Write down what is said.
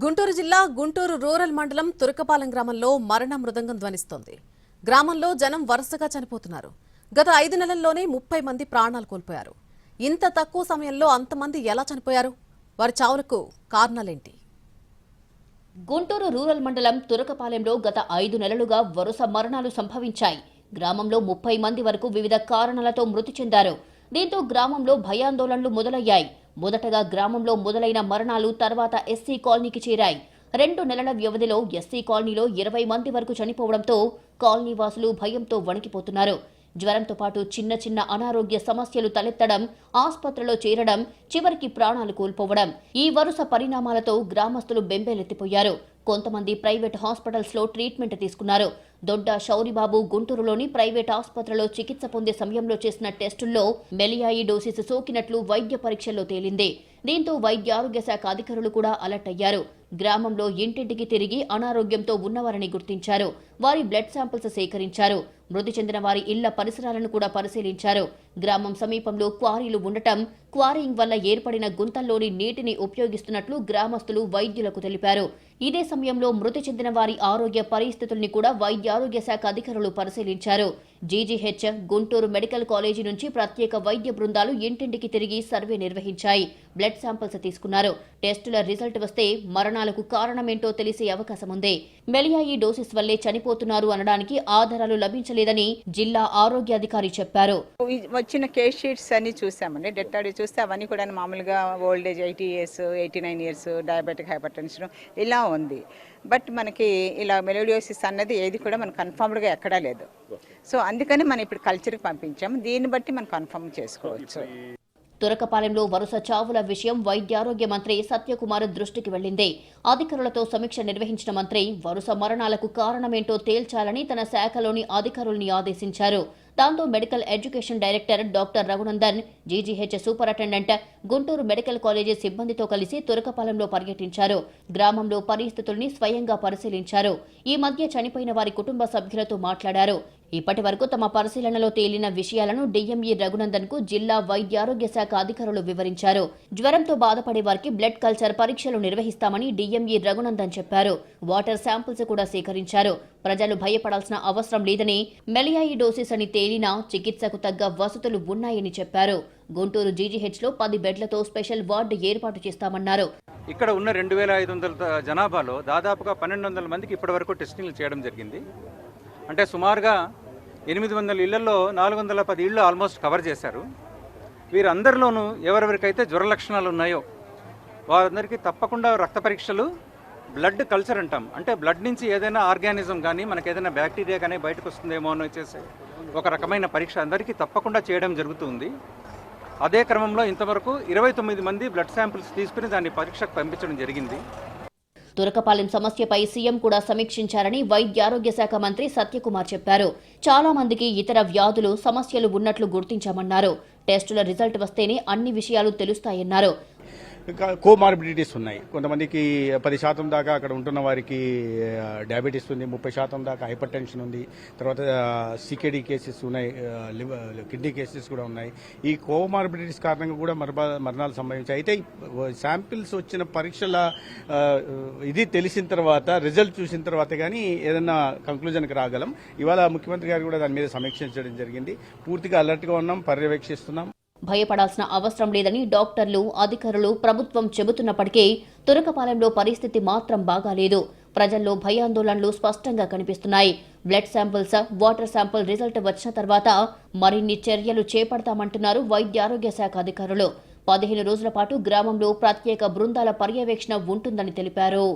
గుంటూరు జిల్లా గుంటూరు రూరల్ మండలం తురకపాలెం గ్రామంలో మరణ మృదంగం ధ్వనిస్తోంది. గ్రామంలో జనం వరుసగా చనిపోతున్నారు. గత 5 నెలల్లోనే 30 మంది ప్రాణాలు కోల్పోయారు. ఇంత తక్కువ సమయంలో అంతమంది ఎలా చనిపోయారు? వారి చావులకు కారణాలేంటి? గుంటూరు రూరల్ మండలం తురకపాలెంలో గత 5 నెలలుగా వరుస మరణాలు సంభవించాయి. గ్రామంలో 30 మంది వరకు వివిధ కారణాలతో మృతి చెందారు. దీంతో గ్రామంలో భయాందోళనలు మొదలయ్యాయి. మొదటగా గ్రామంలో మొదలైన మరణాలు తర్వాత ఎస్సీ కాలనీకి చేరాయి. 2 నెలల వ్యవధిలో ఎస్సీ కాలనీలో 20 మంది వరకు చనిపోవడంతో కాలనీ వాసులు భయంతో వణికిపోతున్నారు. జ్వరంతో పాటు చిన్న చిన్న అనారోగ్య సమస్యలు తలెత్తడం, ఆసుపత్రిలో చేరడం, చివరికి ప్రాణాలు కోల్పోవడం. ఈ వరుస పరిణామాలతో గ్రామస్తులు బెంబేలెత్తిపోయారు. కొంతమంది ప్రైవేట్ హాస్పిటల్స్ లో ట్రీట్మెంట్ తీసుకున్నారు. దొడ్డ శౌరిబాబు గుంటూరులోని ప్రైవేట్ ఆసుపత్రిలో చికిత్స పొందే సమయంలో చేసిన టెస్టుల్లో మెలియాయిడోసిస్ సోకినట్లు వైద్య పరీక్షల్లో తేలింది. దీంతో వైద్య ఆరోగ్య శాఖ అధికారులు కూడా అలర్ట్ అయ్యారు. గ్రామంలో ఇంటింటికి తిరిగి అనారోగ్యంతో ఉన్నవారిని గుర్తించారు. వారి బ్లడ్ శాంపిల్స్ సేకరించారు. మృతి చెందిన వారి ఇళ్ల పరిసరాలను కూడా పరిశీలించారు. గ్రామం సమీపంలో క్వారీలు ఉండటం, క్వారీయింగ్ వల్ల ఏర్పడిన గుంతల్లోని నీటిని ఉపయోగిస్తున్నట్లు గ్రామస్తులు వైద్యులకు తెలిపారు. ఇదే సమయంలో మృతి చెందిన వారి ఆరోగ్య పరిస్థితుల్ని కూడా వైద్య ఆరోగ్య శాఖ అధికారులు పరిశీలించారు. జీజీహెచ్, గుంటూరు మెడికల్ కాలేజీ నుంచి ప్రత్యేక వైద్య బృందాలు ఇంటింటికి తిరిగి సర్వే నిర్వహించాయి. బ్లడ్ శాంపిల్స్ తీసుకున్నారు. టెస్టుల రిజల్ట్ వస్తే మరణాలకు కారణమేంటో తెలిసే అవకాశం ఉంది. మెలియాయిడోసిస్ వల్లే చనిపోతున్నారు అనడానికి ఆధారాలు లభించలేదని జిల్లా ఆరోగ్య అధికారి చెప్పారు. వచ్చిన కేస్ షీట్స్ అన్ని చూసామండి. డెత్ ఆడి చూస్తే అవన్నీ కూడా మామూలుగా old age 80 years, 89 years, diabetic, hyper tension ఇలా ఉంది. బట్ మనకి ఇలా మెలియాయిడోసిస్ అన్నది ఏది కూడా మనకు కన్ఫర్మ్డ్గా ఎక్కడా లేదు. సో అందుకని మనం ఇప్పుడు కల్చర్కి పంపించాం. దీన్ని బట్టి మనం కన్ఫర్మ్ చేసుకోవచ్చు. తురకపాలెంలో వరుస చావుల విషయం వైద్యారోగ్య మంత్రి సత్యకుమార్ దృష్టికి వెళ్లింది. అధికారులతో సమీక్ష నిర్వహించిన మంత్రి వరుస మరణాలకు కారణమేంటో తేల్చాలని తన శాఖలోని అధికారుల్ని ఆదేశించారు. దాంతో medical education director doctor Raghunandan, GGH superintendent, Guntur medical college సిబ్బందితో కలిసి తురకపాలెంలో పర్యటించారు. గ్రామంలో పరిస్థితుల్ని స్వయంగా పరిశీలించారు. ఈ మధ్య చనిపోయిన వారి కుటుంబ సభ్యులతో మాట్లాడారు. ఇప్పటి వరకు తమ పరిశీలనలో తేలిన విషయాలను డిఎంఈ రఘునందన్ కు జిల్లా వైద్యారోగ్య శాఖ అధికారులు వివరించారు. జ్వరంతో బాధపడే వారికి బ్లడ్ కల్చర్ పరీక్షలు నిర్వహిస్తామని డిఎంఈ రఘునందన్ చెప్పారు. వాటర్ శాంపిల్స్ కూడా సేకరించారు. ప్రజలు భయపడాల్సిన అవసరం లేదని, మెలియాయిడోసిస్ అని తేలినా చికిత్సకు తగ్గ వసతులు ఉన్నాయని చెప్పారు. గుంటూరు జీజీహెచ్ లో 10 బెడ్లతో స్పెషల్ వార్డు ఏర్పాటు చేస్తామన్నారు. ఇక్కడ ఉన్న 2500 జనాభాలో దాదాపుగా 1200 మందికి ఇప్పటి వరకు టెస్టింగ్లు చేయడం జరిగింది. అంటే సుమారుగా 800 ఇళ్లలో 410 ఇళ్లు ఆల్మోస్ట్ కవర్ చేశారు. వీరందరిలోనూ ఎవరెవరికైతే జ్వర లక్షణాలు ఉన్నాయో వారందరికీ తప్పకుండా రక్త పరీక్షలు, బ్లడ్ కల్చర్ అంటాం, అంటే బ్లడ్ నుంచి ఏదైనా ఆర్గానిజం కానీ మనకు ఏదైనా బ్యాక్టీరియా కానీ బయటకు వస్తుందేమో అని చేసే ఒక రకమైన పరీక్ష అందరికీ తప్పకుండా చేయడం జరుగుతుంది. అదే క్రమంలో ఇంతవరకు 29 మంది బ్లడ్ శాంపిల్స్ తీసుకుని దాన్ని పరీక్షకు పంపించడం జరిగింది. తురకపాలెం సమస్యపై సీఎం కూడా సమీక్షించారని వైద్యారోగ్య శాఖ మంత్రి సత్యకుమార్ చెప్పారు. చాలా మందికి ఇతర వ్యాధులు, సమస్యలు ఉన్నట్లు గుర్తించామన్నారు. టెస్టుల రిజల్ట్ వస్తేనే అన్ని విషయాలు తెలుస్తాయన్నారు. కోమార్బిడిటీస్ ఉన్నాయి. కొంతమందికి 10% దాకా అక్కడ ఉంటున్న వారికి డయాబెటీస్ ఉంది, 30% దాకా హైపర్ టెన్షన్ ఉంది, తర్వాత సికేడి కేసెస్ ఉన్నాయి, కిడ్నీ కేసెస్ కూడా ఉన్నాయి. ఈ కోమార్బిడిటీస్ కారణంగా కూడా మరణాలు సంభవించాయి. అయితే శాంపిల్స్ వచ్చిన పరీక్షల ఇది తెలిసిన తర్వాత, రిజల్ట్ చూసిన తర్వాత కానీ ఏదైనా కంక్లూజన్కి రాగలం. ఇవాళ ముఖ్యమంత్రి గారు కూడా దాని మీద సమీక్షించడం జరిగింది. పూర్తిగా అలర్ట్గా ఉన్నాం, పర్యవేక్షిస్తున్నాం. భయపడాల్సిన అవసరం లేదని డాక్టర్లు, అధికారులు, ప్రభుత్వం చెబుతున్నప్పటికీ తురకపాలెంలో పరిస్థితి మాత్రం బాగాలేదు. ప్రజల్లో భయాందోళనలు స్పష్టంగా కనిపిస్తున్నాయి. Blood samples, water sample result వచ్చిన తర్వాత మరిన్ని చర్యలు చేపడతామంటున్నారు వైద్యారోగ్య శాఖ అధికారులు. 15 రోజుల పాటు గ్రామంలో ప్రత్యేక బృందాల పర్యవేక్షణ ఉంటుందని తెలిపారు.